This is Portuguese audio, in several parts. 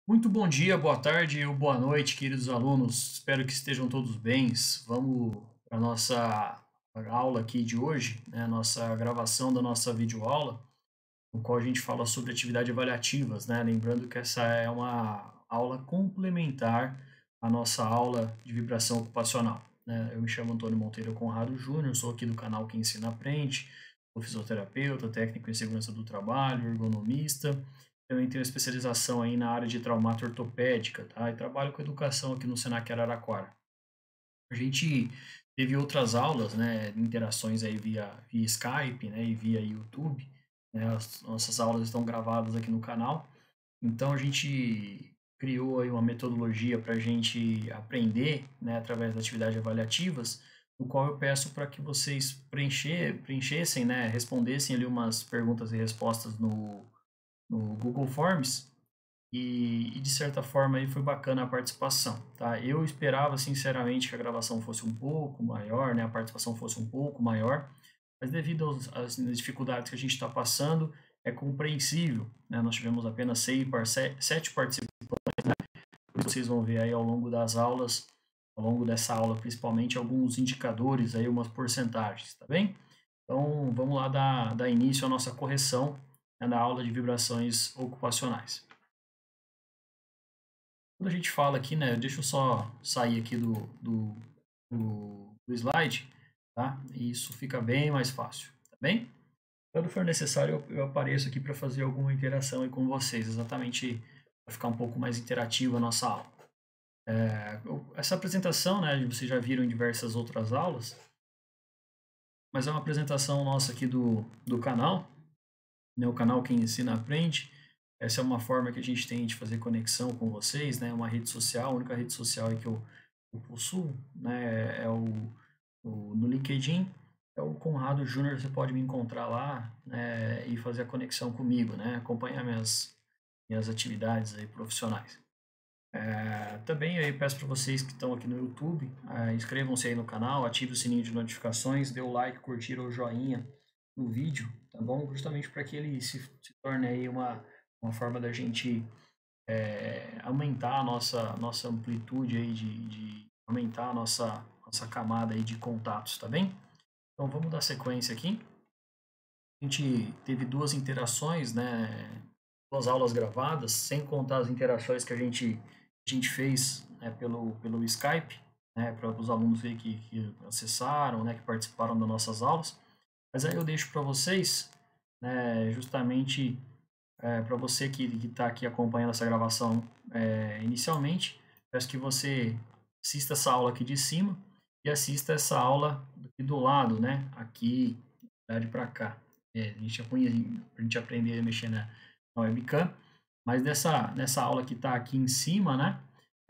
Muito bom dia, boa tarde ou boa noite, queridos alunos. Espero que estejam todos bem. Vamos para a nossa aula aqui de hoje, né? A nossa gravação da nossa videoaula, no qual a gente fala sobre atividades avaliativas, né? Lembrando que essa é uma aula complementar à nossa aula de vibração ocupacional, né? Eu me chamo Antônio Monteiro Conrado Júnior, sou aqui do canal Quem Ensina Aprende, sou fisioterapeuta, técnico em segurança do trabalho, ergonomista. Também tenho especialização aí na área de traumato ortopédica, tá? E trabalho com educação aqui no Senac Araraquara. A gente teve outras aulas, né, interações aí via Skype, né, e via YouTube, né? As nossas aulas estão gravadas aqui no canal. Então a gente criou aí uma metodologia para a gente aprender, né, através das atividades avaliativas, no qual eu peço para que vocês preenchessem, né, respondessem ali umas perguntas e respostas no Google Forms e de certa forma aí foi bacana a participação, tá? Eu esperava sinceramente que a gravação fosse um pouco maior, né, a participação fosse um pouco maior, mas devido às dificuldades que a gente está passando, é compreensível, né? Nós tivemos apenas 7 participantes, vocês vão ver aí ao longo das aulas, ao longo dessa aula principalmente, alguns indicadores aí, umas porcentagens, tá bem? Então, vamos lá dar início à nossa correção, né, na aula de vibrações ocupacionais. Quando a gente fala aqui, né, deixa eu só sair aqui do slide, tá? E isso fica bem mais fácil, tá bem? Quando for necessário, eu apareço aqui para fazer alguma interação aí com vocês, exatamente para ficar um pouco mais interativa a nossa aula. Essa apresentação, né, vocês já viram em diversas outras aulas, mas é uma apresentação nossa aqui do canal, né, o canal Quem Ensina Aprende. Essa é uma forma que a gente tem de fazer conexão com vocês, né, uma rede social, a única rede social aí que eu possuo, né, é no LinkedIn, é o Conrado Júnior, você pode me encontrar lá, né, e fazer a conexão comigo, né, acompanhar minhas atividades aí profissionais. Também eu peço para vocês que estão aqui no YouTube, inscrevam-se aí no canal, ative o sininho de notificações, dê o like, curtir ou joinha no vídeo, tá bom? Justamente para que ele se torne aí uma forma da gente aumentar a nossa amplitude aí de aumentar a nossa camada aí de contatos, tá bem? Então vamos dar sequência aqui. A gente teve duas interações, né? Duas aulas gravadas, sem contar as interações que a gente fez, né, pelo Skype, né, para os alunos verem que acessaram, né, que participaram das nossas aulas. Mas aí eu deixo para vocês, né, justamente para você que está aqui acompanhando essa gravação inicialmente, peço que você assista essa aula aqui de cima e assista essa aula aqui do lado, né? Aqui, para cá. A gente já põe para a gente aprender a mexer na webcam, mas nessa aula que está aqui em cima, né?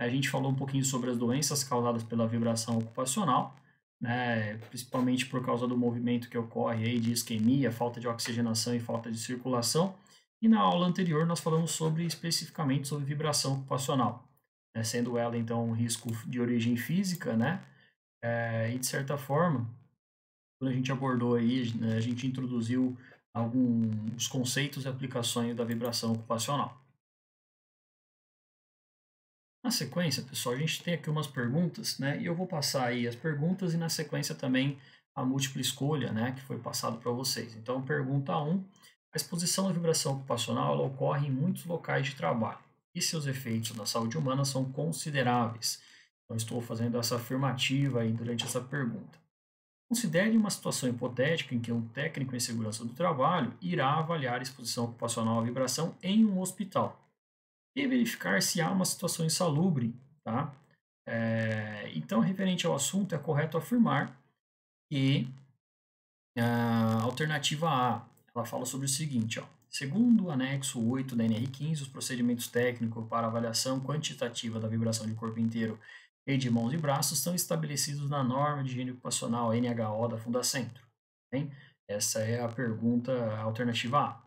A gente falou um pouquinho sobre as doenças causadas pela vibração ocupacional, né? Principalmente por causa do movimento que ocorre aí de isquemia, falta de oxigenação e falta de circulação. E na aula anterior nós falamos especificamente sobre vibração ocupacional, né, sendo ela então um risco de origem física, né? E de certa forma, quando a gente abordou aí, né, a gente introduziu alguns conceitos e aplicações da vibração ocupacional. Na sequência, pessoal, a gente tem aqui umas perguntas, né? E eu vou passar aí as perguntas e na sequência também a múltipla escolha, né, que foi passado para vocês. Então, pergunta 1: a exposição à vibração ocupacional ela ocorre em muitos locais de trabalho e seus efeitos na saúde humana são consideráveis. Então, estou fazendo essa afirmativa aí durante essa pergunta. Considere uma situação hipotética em que um técnico em segurança do trabalho irá avaliar a exposição ocupacional à vibração em um hospital e verificar se há uma situação insalubre, tá? Então, referente ao assunto, é correto afirmar que a alternativa A, ela fala sobre o seguinte, ó. Segundo o anexo 8 da NR15, os procedimentos técnicos para avaliação quantitativa da vibração de corpo inteiro e de mãos e braços são estabelecidos na norma de higiene ocupacional NHO da Fundacentro. Bem? Essa é a pergunta, a alternativa A. A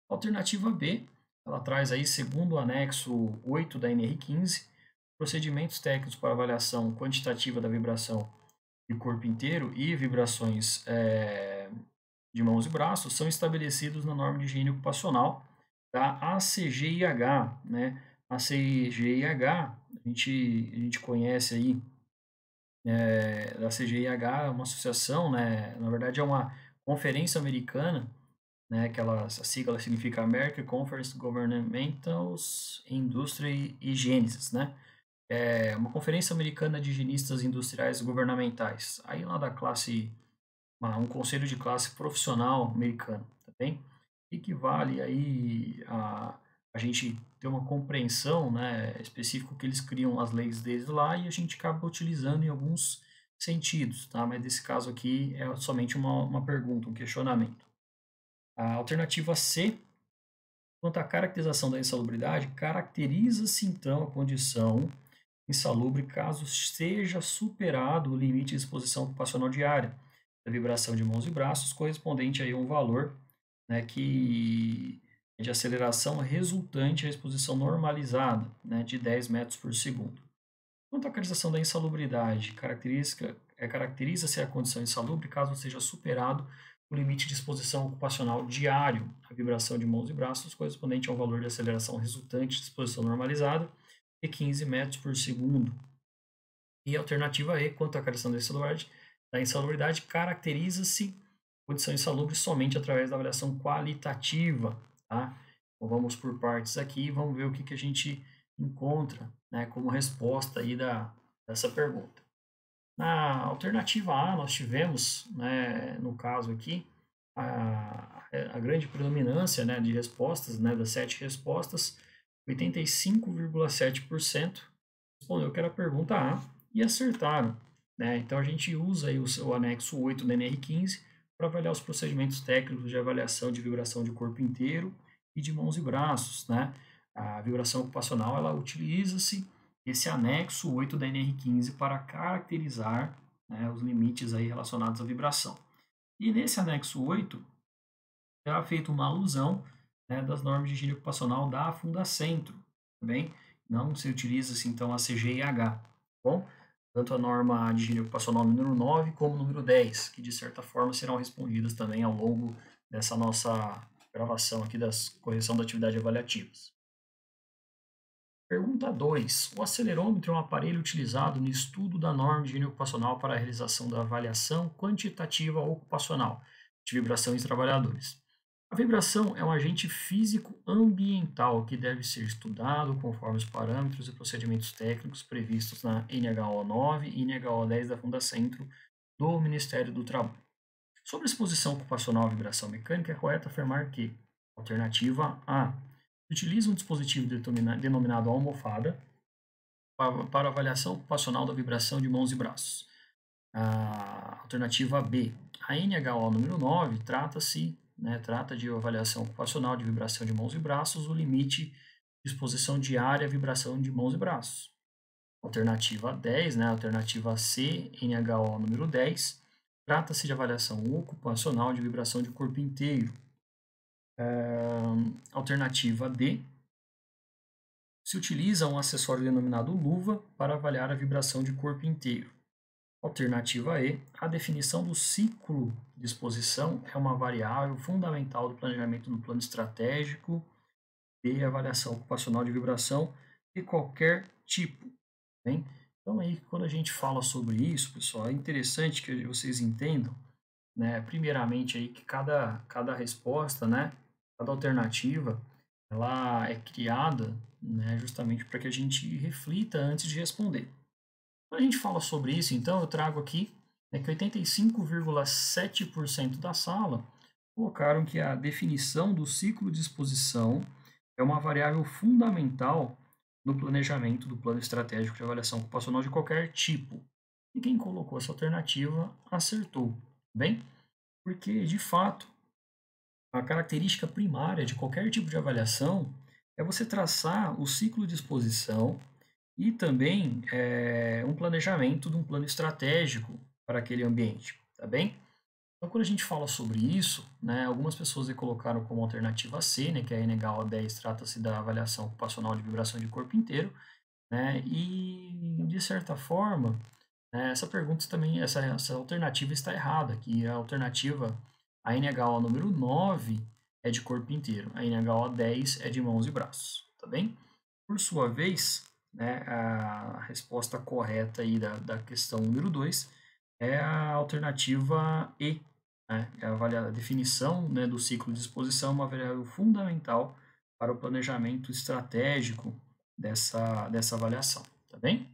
alternativa B, ela traz aí, segundo o anexo 8 da NR15, procedimentos técnicos para avaliação quantitativa da vibração de corpo inteiro e vibrações de mãos e braços são estabelecidos na norma de higiene ocupacional da ACGIH, né, A CGIH, a gente conhece aí, da CGIH, é uma associação, né, na verdade é uma conferência americana, né, que a sigla significa American Conference of Governmentals Industry Hygienists, né, é uma conferência americana de higienistas industriais governamentais, aí lá da classe, um conselho de classe profissional americano, tá bem? Equivale aí a gente ter uma compreensão, né, específica que eles criam as leis deles lá e a gente acaba utilizando em alguns sentidos, tá? Mas nesse caso aqui é somente uma pergunta, um questionamento. A alternativa C, quanto à caracterização da insalubridade, caracteriza-se então a condição insalubre caso seja superado o limite de exposição ocupacional diária da vibração de mãos e braços, correspondente aí a um valor, né, que é de aceleração resultante à exposição normalizada, né, de 10 metros por segundo. Quanto à caracterização da insalubridade, caracteriza-se a condição insalubre caso seja superado o limite de exposição ocupacional diário à vibração de mãos e braços, correspondente a um valor de aceleração resultante de exposição normalizada de 15 metros por segundo. E a alternativa E, quanto à caracterização da insalubridade, caracteriza-se condição insalubre somente através da avaliação qualitativa, tá? Então vamos por partes aqui e vamos ver o que a gente encontra, né, como resposta aí dessa pergunta. Na alternativa A, nós tivemos, né, no caso aqui, a grande predominância, né, de respostas, né, das 7 respostas, 85,7% respondeu que era a pergunta A e acertaram, né? Então a gente usa aí o anexo 8 da NR15 para avaliar os procedimentos técnicos de avaliação de vibração de corpo inteiro e de mãos e braços, né? A vibração ocupacional, ela utiliza-se esse anexo 8 da NR15 para caracterizar, né, os limites aí relacionados à vibração. E nesse anexo 8, já feito uma alusão, né, das normas de higiene ocupacional da Fundacentro, também não se utiliza-se então a CGIH, tá bom? Tanto a norma de higiene ocupacional número 9 como o número 10, que de certa forma serão respondidas também ao longo dessa nossa gravação aqui das correção da atividade avaliativas. Pergunta 2. O acelerômetro é um aparelho utilizado no estudo da norma de higiene ocupacional para a realização da avaliação quantitativa ocupacional de vibração em trabalhadores. A vibração é um agente físico ambiental que deve ser estudado conforme os parâmetros e procedimentos técnicos previstos na NHO 9 e NHO 10 da Fundacentro do Ministério do Trabalho. Sobre a exposição ocupacional à vibração mecânica, é correto afirmar que, alternativa A, utiliza um dispositivo denominado almofada para avaliação ocupacional da vibração de mãos e braços. A alternativa B, a NHO número 9 trata de avaliação ocupacional de vibração de mãos e braços, o limite de exposição diária à vibração de mãos e braços. Alternativa 10, né, alternativa C, NHO número 10, trata-se de avaliação ocupacional de vibração de corpo inteiro. Alternativa D, se utiliza um acessório denominado luva para avaliar a vibração de corpo inteiro. Alternativa E, a definição do ciclo de exposição é uma variável fundamental do planejamento no plano estratégico de avaliação ocupacional de vibração de qualquer tipo. Bem? Então aí, quando a gente fala sobre isso, pessoal, é interessante que vocês entendam, né, primeiramente aí que cada resposta, né, cada alternativa, ela é criada, né, justamente para que a gente reflita antes de responder. Quando a gente fala sobre isso, então, eu trago aqui, né, que 85,7% da sala colocaram que a definição do ciclo de exposição é uma variável fundamental no planejamento do plano estratégico de avaliação ocupacional de qualquer tipo. E quem colocou essa alternativa acertou, bem? Porque, de fato, a característica primária de qualquer tipo de avaliação é você traçar o ciclo de exposição e também um planejamento de um plano estratégico para aquele ambiente, tá bem? Então, quando a gente fala sobre isso, né, algumas pessoas colocaram como alternativa C, né, que é a NHO 10, trata-se da avaliação ocupacional de vibração de corpo inteiro, né, e de certa forma, essa pergunta também, essa alternativa está errada, que a alternativa, a NHO número 9 é de corpo inteiro, a NHO 10 é de mãos e braços, tá bem? Por sua vez, né, a resposta correta aí da questão número 2 é a alternativa E, né? É a definição, né, do ciclo de exposição, uma variável fundamental para o planejamento estratégico dessa avaliação, tá bem?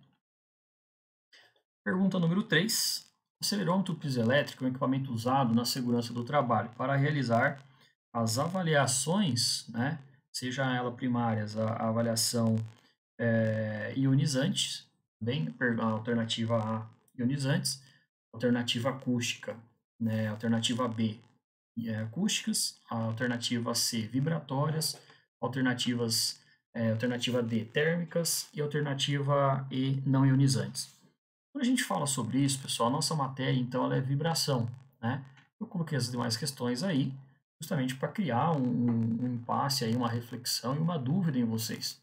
Pergunta número 3. O acelerômetro piezoelétrico é um equipamento usado na segurança do trabalho para realizar as avaliações, né, seja ela primárias, a avaliação ionizantes, bem, a alternativa A, ionizantes, alternativa acústica, né, alternativa B, acústicas, a alternativa C, vibratórias, alternativa D, térmicas e alternativa E, não ionizantes. Quando a gente fala sobre isso, pessoal, a nossa matéria, então, ela é vibração, né? Eu coloquei as demais questões aí, justamente para criar um impasse aí, uma reflexão e uma dúvida em vocês.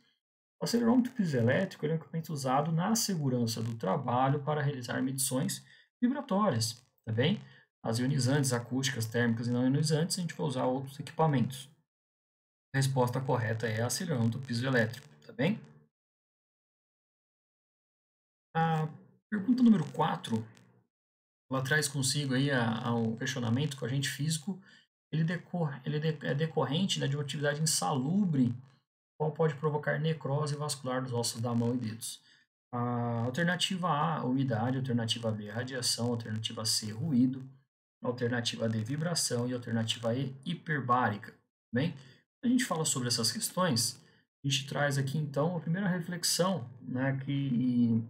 O acelerômetro piezoelétrico é um equipamento usado na segurança do trabalho para realizar medições vibratórias, tá bem? As ionizantes, acústicas, térmicas e não ionizantes, a gente vai usar outros equipamentos. A resposta correta é acelerômetro piezoelétrico, tá bem? A pergunta número 4, ela traz consigo aí o questionamento que o agente físico é decorrente, né, de uma atividade insalubre, qual pode provocar necrose vascular dos ossos da mão e dedos. A alternativa A, umidade, alternativa B, radiação, alternativa C, ruído, alternativa D, vibração e alternativa E, hiperbárica. Bem, quando a gente fala sobre essas questões, a gente traz aqui então a primeira reflexão, né, que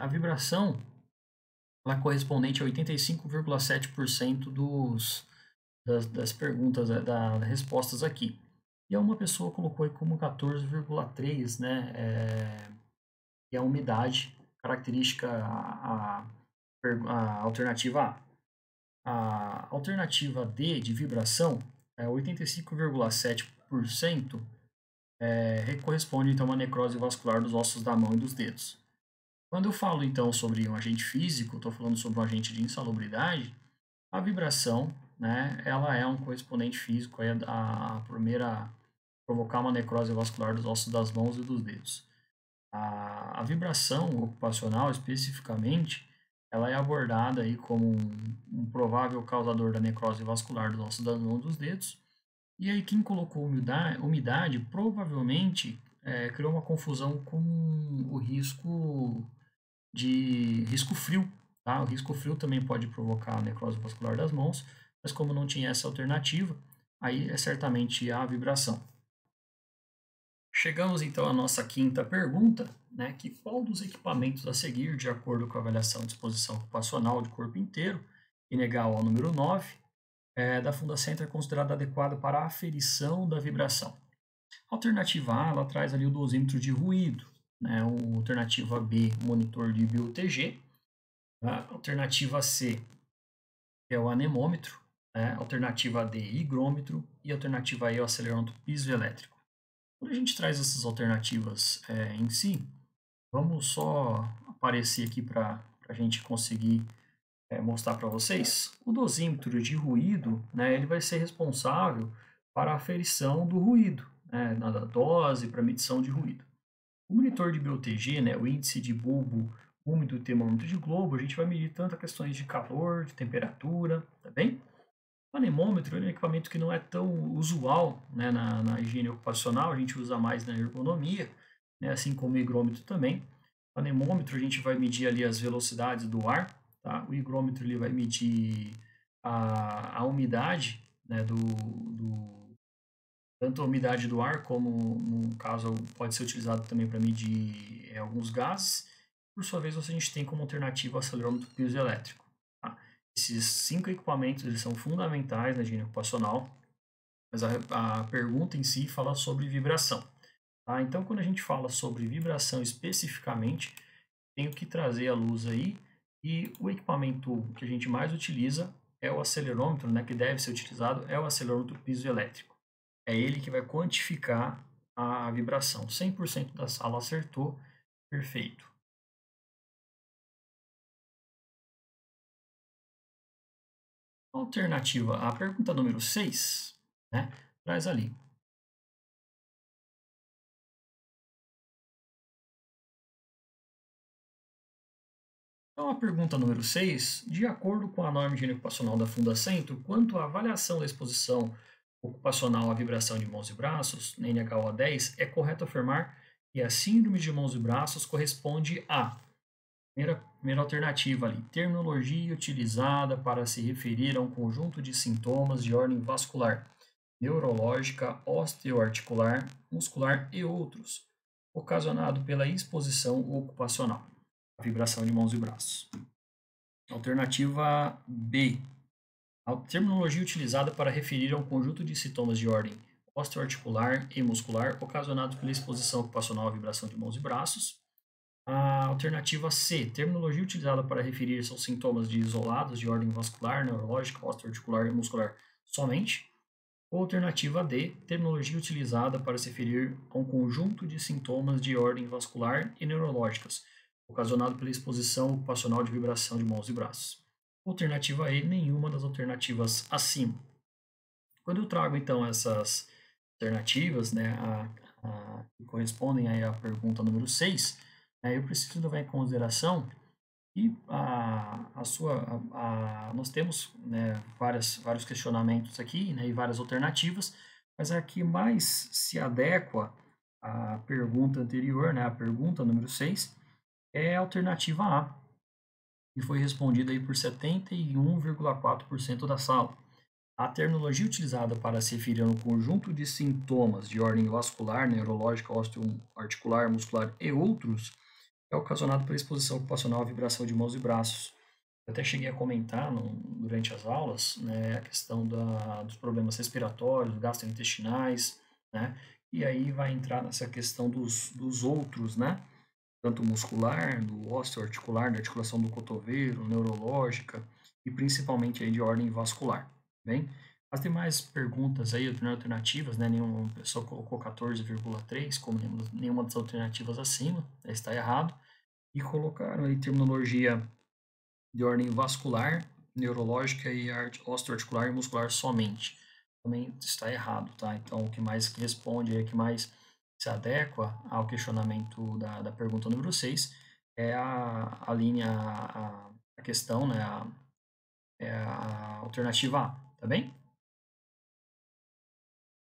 a vibração ela é correspondente a 85,7% das perguntas, das respostas aqui. E uma pessoa colocou aí como 14,3, né, que é a umidade, característica a alternativa A. A alternativa D de vibração é 85,7%, corresponde então a uma necrose vascular dos ossos da mão e dos dedos. Quando eu falo então sobre um agente físico, estou falando sobre um agente de insalubridade, a vibração, né, ela é um correspondente físico aí a primeira provocar uma necrose vascular dos ossos das mãos e dos dedos. A vibração ocupacional, especificamente, ela é abordada aí como um provável causador da necrose vascular dos ossos das mãos e dos dedos. E aí quem colocou umidade provavelmente criou uma confusão com o risco frio, tá? O risco frio também pode provocar necrose vascular das mãos, mas como não tinha essa alternativa, aí é certamente a vibração. Chegamos então à nossa quinta pergunta, né, que qual dos equipamentos a seguir, de acordo com a avaliação de exposição ocupacional de corpo inteiro, inegal ao número 9, da Fundacentro é considerado adequado para a aferição da vibração? Alternativa A, ela traz ali o dosímetro de ruído, né, alternativa B, monitor de BioTG, a alternativa C é o anemômetro, né, alternativa D, higrômetro e alternativa E, o acelerômetro piezoelétrico. Quando a gente traz essas alternativas em si, vamos só aparecer aqui para a gente conseguir mostrar para vocês. O dosímetro de ruído, né, ele vai ser responsável para a aferição do ruído, né, na dose para medição de ruído. O monitor de BioTG, né, o índice de bulbo úmido e termômetro de globo, a gente vai medir tanto questões de calor, de temperatura, tá bem? O anemômetro é um equipamento que não é tão usual, né, na higiene ocupacional, a gente usa mais na ergonomia, né, assim como o higrômetro também. O anemômetro a gente vai medir ali as velocidades do ar, tá? O higrômetro ele vai medir a umidade, né, tanto a umidade do ar como, no caso, pode ser utilizado também para medir alguns gases. Por sua vez, a gente tem como alternativa o acelerômetro piezoelétrico. Tá? Esses 5 equipamentos eles são fundamentais na higiene ocupacional, mas a pergunta em si fala sobre vibração. Tá? Então, quando a gente fala sobre vibração especificamente, tenho que trazer à luz aí, e o equipamento que a gente mais utiliza é o acelerômetro, né, que deve ser utilizado, é o acelerômetro piezoelétrico. É ele que vai quantificar a vibração. 100% da sala acertou, perfeito. Alternativa, a pergunta número 6, né, traz ali. Então, a pergunta número 6, de acordo com a norma de higiene ocupacional da Fundacentro, quanto à avaliação da exposição ocupacional à vibração de mãos e braços, na NHO 10, é correto afirmar que a síndrome de mãos e braços corresponde a, primeira alternativa ali, terminologia utilizada para se referir a um conjunto de sintomas de ordem vascular, neurológica, osteoarticular, muscular e outros, ocasionado pela exposição ocupacional, a vibração de mãos e braços. Alternativa B. A terminologia utilizada para referir a um conjunto de sintomas de ordem osteoarticular e muscular ocasionados pela exposição ocupacional à vibração de mãos e braços. A alternativa C. Terminologia utilizada para referir-se aos sintomas de isolados de ordem vascular, neurológica, osteoarticular e muscular somente. Ou alternativa D. Terminologia utilizada para se referir a um conjunto de sintomas de ordem vascular e neurológicas, ocasionado pela exposição ocupacional de vibração de mãos e braços. Alternativa E, nenhuma das alternativas acima. Quando eu trago, então, essas alternativas, né, que correspondem aí à pergunta número 6, eu preciso levar em consideração que nós temos, né, vários questionamentos aqui, né, e várias alternativas, mas a que mais se adequa à pergunta anterior, né, a pergunta número 6, é a alternativa A, que foi respondida aí por 71,4% da sala. A terminologia utilizada para se referir a um conjunto de sintomas de ordem vascular, neurológica, osteoarticular, muscular e outros é ocasionado pela exposição ocupacional à vibração de mãos e braços. Eu até cheguei a comentar durante as aulas, né, a questão dos problemas respiratórios, gastrointestinais, né, e aí vai entrar nessa questão dos outros, né, tanto muscular, do osteoarticular, da articulação do cotovelo, neurológica e principalmente aí de ordem vascular, bem? As demais perguntas aí, alternativas, né, nenhuma pessoa colocou 14,3 como nenhuma das alternativas acima, está errado, e colocaram aí terminologia de ordem vascular, neurológica e osteoarticular e muscular somente. Também está errado, tá? Então, o que mais responde, o que mais se adequa ao questionamento da pergunta número 6 é a linha, a questão, né? É a alternativa A, tá bem?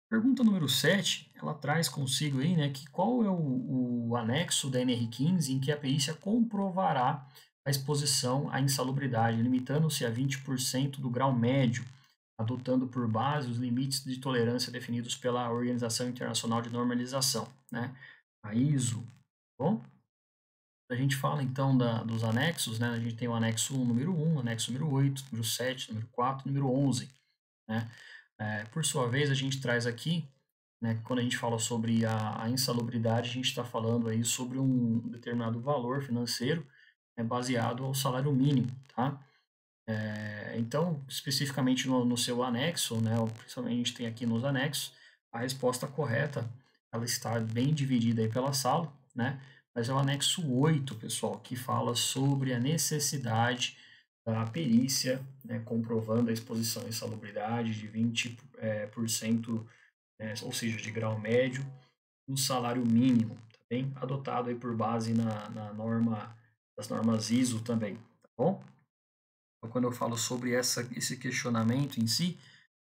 Pergunta número 7, ela traz consigo aí, né, que qual é o anexo da NR15 em que a perícia comprovará a exposição à insalubridade, limitando-se a 20% do grau médio, adotando por base os limites de tolerância definidos pela Organização Internacional de Normalização, né, a ISO. Bom, a gente fala então dos anexos, né, a gente tem o anexo número 1, anexo número 8, número 7, número 4, número 11, né. Por sua vez, a gente traz aqui, né, quando a gente fala sobre a insalubridade, a gente está falando aí sobre um determinado valor financeiro, baseado ao salário mínimo, tá? Então, especificamente no seu anexo, né, principalmente a gente tem aqui nos anexos, a resposta correta, ela está bem dividida aí pela sala, né? Mas é o anexo 8, pessoal, que fala sobre a necessidade da perícia, né, comprovando a exposição à insalubridade de 20%, ou seja, de grau médio, no salário mínimo, tá bem? Adotado aí por base na norma, das normas ISO também, tá bom? Então, quando eu falo sobre esse questionamento em si,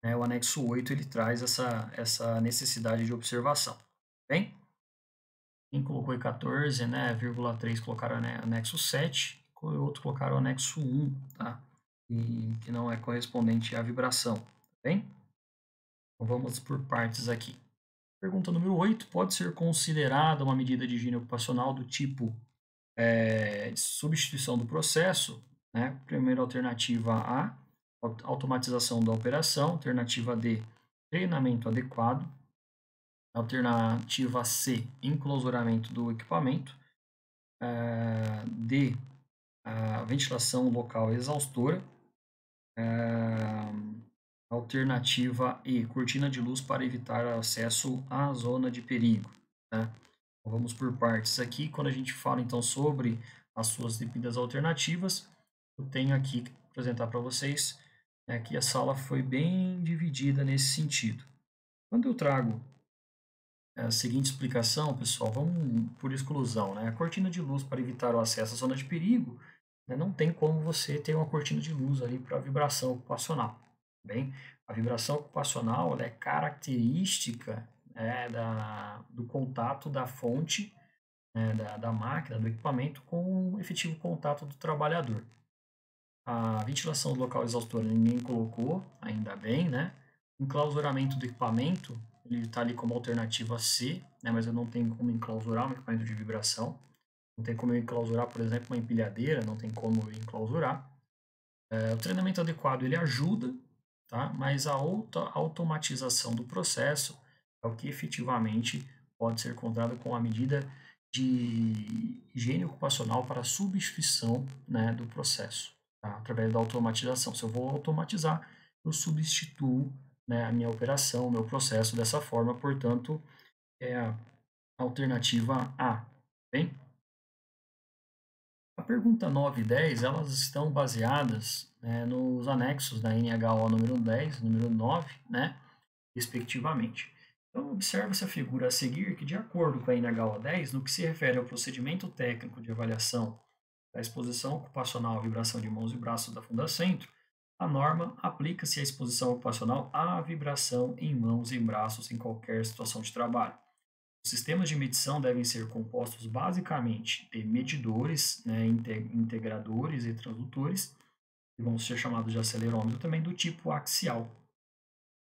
né, o anexo 8 ele traz essa necessidade de observação, tá bem? Quem colocou aí 14, né, vírgula 3 colocaram anexo 7, e outro colocaram anexo 1, tá? E que não é correspondente à vibração, tá bem? Então vamos por partes aqui. Pergunta número 8, pode ser considerada uma medida de higiene ocupacional do tipo substituição do processo, né? Primeira alternativa A, automatização da operação, alternativa D, treinamento adequado, alternativa C, enclausuramento do equipamento, D, a ventilação local exaustora, alternativa E, cortina de luz para evitar acesso à zona de perigo, né? Então, vamos por partes aqui. Quando a gente fala então sobre as suas devidas alternativas, eu tenho aqui que apresentar para vocês, né, que a sala foi bem dividida nesse sentido. Quando eu trago a seguinte explicação, pessoal, vamos por exclusão, né? A cortina de luz para evitar o acesso à zona de perigo né, não tem como você ter uma cortina de luz ali para vibração ocupacional, tá bem? A vibração ocupacional ela é característica, né, do contato da fonte, né, da máquina, do equipamento com o efetivo contato do trabalhador. A ventilação do local exaustor ninguém colocou, ainda bem, né? O enclausuramento do equipamento, ele está ali como alternativa C, né? Mas eu não tenho como enclausurar um equipamento de vibração. Não tem como eu enclausurar, por exemplo, uma empilhadeira, não tem como eu enclausurar. O treinamento adequado, ele ajuda, tá? Mas a automatização do processo é o que efetivamente pode ser encontrado com a medida de higiene ocupacional para substituição, né, do processo, tá? Através da automatização. Se eu vou automatizar, eu substituo, né, a minha operação, o meu processo dessa forma, portanto, é a alternativa A, bem? A pergunta 9 e 10, elas estão baseadas, né, nos anexos da NHO número 10, número 9, né, respectivamente. Então, observa-se a figura a seguir que, de acordo com a NHO 10, no que se refere ao procedimento técnico de avaliação da exposição ocupacional à vibração de mãos e braços da Fundacentro, a norma aplica-se à exposição ocupacional à vibração em mãos e braços em qualquer situação de trabalho. Os sistemas de medição devem ser compostos basicamente de medidores, né, integradores e transdutores, que vão ser chamados de acelerômetro também, do tipo axial.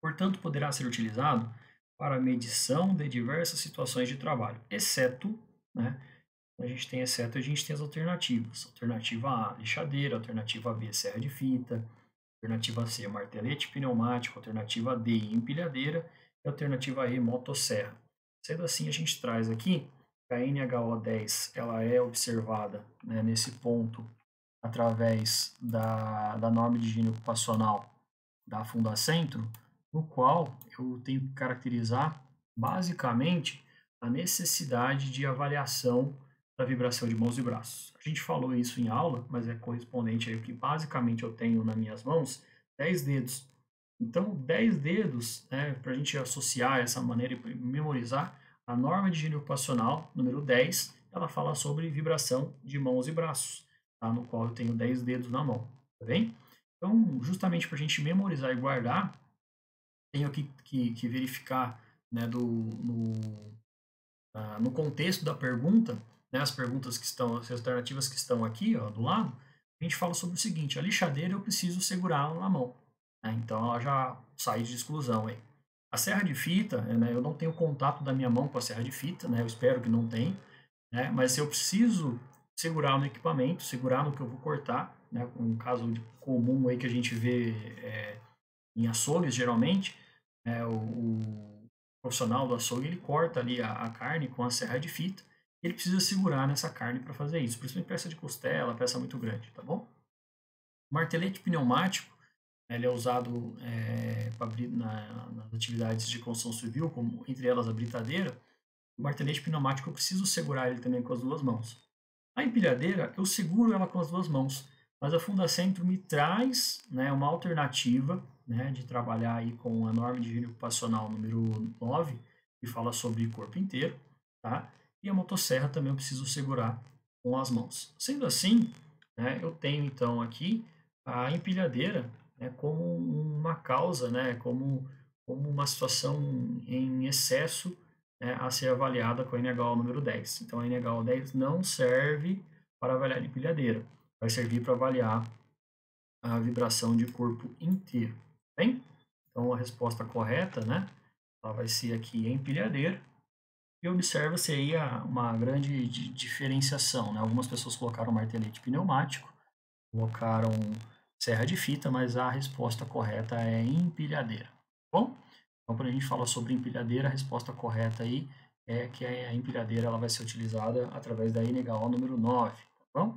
Portanto, poderá ser utilizado para a medição de diversas situações de trabalho, exceto, né, a gente tem exceto, a gente tem as alternativas. Alternativa A, lixadeira, alternativa B, serra de fita, alternativa C, martelete pneumático, alternativa D, empilhadeira e alternativa E, motosserra. Sendo assim, a gente traz aqui que a NHO10 ela é observada, né, nesse ponto através da norma de higiene ocupacional da Fundacentro, no qual eu tenho que caracterizar basicamente a necessidade de avaliação da vibração de mãos e braços. A gente falou isso em aula, mas é correspondente aí que basicamente eu tenho nas minhas mãos 10 dedos. Então, 10 dedos, né, para a gente associar essa maneira e memorizar, a norma de higiene ocupacional, número 10, ela fala sobre vibração de mãos e braços, tá? No qual eu tenho 10 dedos na mão, tá bem? Então, justamente para a gente memorizar e guardar, tenho que verificar, né, no contexto da pergunta, né, as perguntas que estão, as alternativas que estão aqui, ó, do lado, a gente fala sobre o seguinte: a lixadeira eu preciso segurar ela na mão, né, então ela já sai de exclusão aí. A serra de fita, né, eu não tenho contato da minha mão com a serra de fita, né, eu espero que não tenha, né, mas eu preciso segurar no equipamento, segurar no que eu vou cortar, né, um caso comum aí que a gente vê em açougues, geralmente, o profissional do açougue ele corta ali a carne com a serra de fita e ele precisa segurar nessa carne para fazer isso, principalmente peça de costela, peça muito grande, tá bom? O martelete pneumático, ele é usado nas atividades de construção civil, como entre elas a britadeira. O martelete pneumático eu preciso segurar ele também com as duas mãos. A empilhadeira, eu seguro ela com as duas mãos, mas a Fundacentro me traz, né, uma alternativa, né, de trabalhar aí com a norma de higiene ocupacional número 9, que fala sobre corpo inteiro, tá? E a motosserra também eu preciso segurar com as mãos. Sendo assim, né, eu tenho então aqui a empilhadeira, né, como uma causa, né, como uma situação em excesso, né, a ser avaliada com a NHO número 10. Então, a NHO 10 não serve para avaliar empilhadeira, vai servir para avaliar a vibração de corpo inteiro, bem? Então, a resposta correta, né, ela vai ser aqui empilhadeira, e observa-se aí uma grande diferenciação, né? Algumas pessoas colocaram martelete pneumático, colocaram serra de fita, mas a resposta correta é empilhadeira, bom? Então, quando a gente fala sobre empilhadeira, a resposta correta aí é que a empilhadeira ela vai ser utilizada através da NHO número 9, tá bom?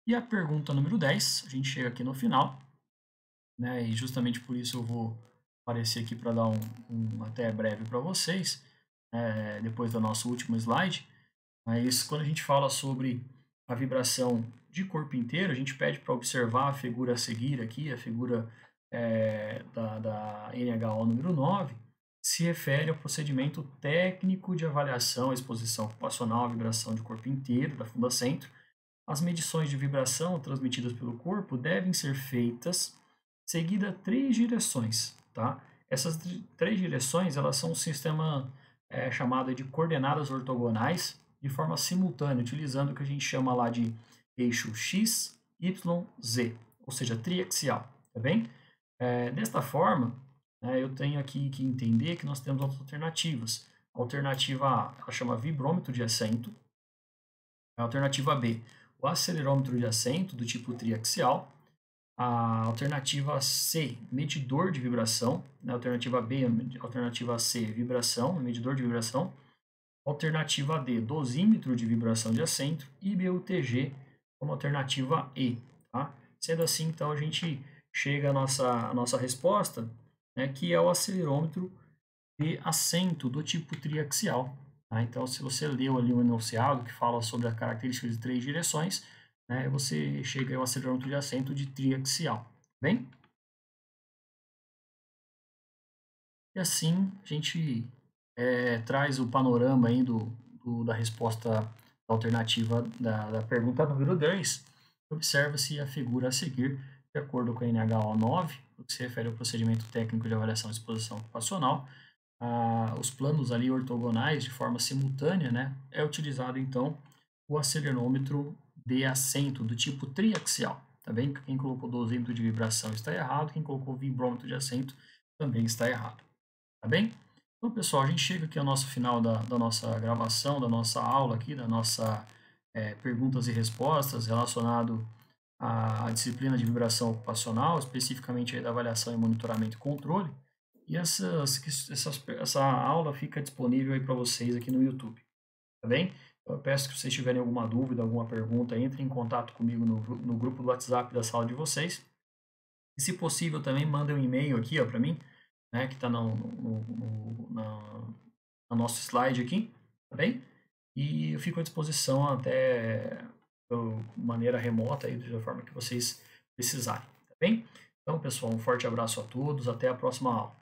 E a pergunta número 10, a gente chega aqui no final, né? E justamente por isso eu vou aparecer aqui para dar um até breve para vocês, depois do nosso último slide. Mas quando a gente fala sobre a vibração de corpo inteiro, a gente pede para observar a figura a seguir aqui, a figura da NHO número 9, se refere ao procedimento técnico de avaliação, exposição ocupacional, vibração de corpo inteiro da Fundacentro. as medições de vibração transmitidas pelo corpo devem ser feitas seguida 3 direções, tá? Essas 3 direções, elas são um sistema chamado de coordenadas ortogonais de forma simultânea, utilizando o que a gente chama lá de eixo X, Y, Z, ou seja, triaxial, tá bem? Desta forma, eu tenho aqui que entender que nós temos alternativas. A alternativa A, ela chama vibrômetro de assento. A alternativa B, o acelerômetro de assento do tipo triaxial. A alternativa C, medidor de vibração. A alternativa B, alternativa C, vibração, medidor de vibração. Alternativa D, dosímetro de vibração de assento. E BUTG como alternativa E. Tá? Sendo assim, então, a gente chega à nossa resposta, né, que é o acelerômetro de assento do tipo triaxial. Tá? Então, se você leu ali um enunciado que fala sobre a característica de 3 direções, né, você chega ao acelerômetro de assento de triaxial. Bem? E assim a gente traz o panorama aí da resposta alternativa da pergunta número 10. Observa-se a figura a seguir, de acordo com a NHO 9, o que se refere ao procedimento técnico de avaliação de exposição ocupacional. Os planos ali ortogonais de forma simultânea, né, é utilizado então o acelerômetro de assento do tipo triaxial, tá bem? Quem colocou dosímetro de vibração está errado, quem colocou vibrômetro de assento também está errado, tá bem? Então, pessoal, a gente chega aqui ao nosso final da nossa gravação, da nossa aula aqui, da nossa perguntas e respostas relacionado à disciplina de vibração ocupacional, especificamente aí da avaliação e monitoramento e controle. E essa aula fica disponível aí para vocês aqui no YouTube, tá bem? Então, eu peço que vocês tiverem alguma dúvida, alguma pergunta, entrem em contato comigo no grupo do WhatsApp da sala de vocês. E, se possível, também mandem um e-mail aqui para mim, né, que está no nosso slide aqui, tá bem? E eu fico à disposição até de maneira remota, aí, da forma que vocês precisarem, tá bem? Então, pessoal, um forte abraço a todos, até a próxima aula.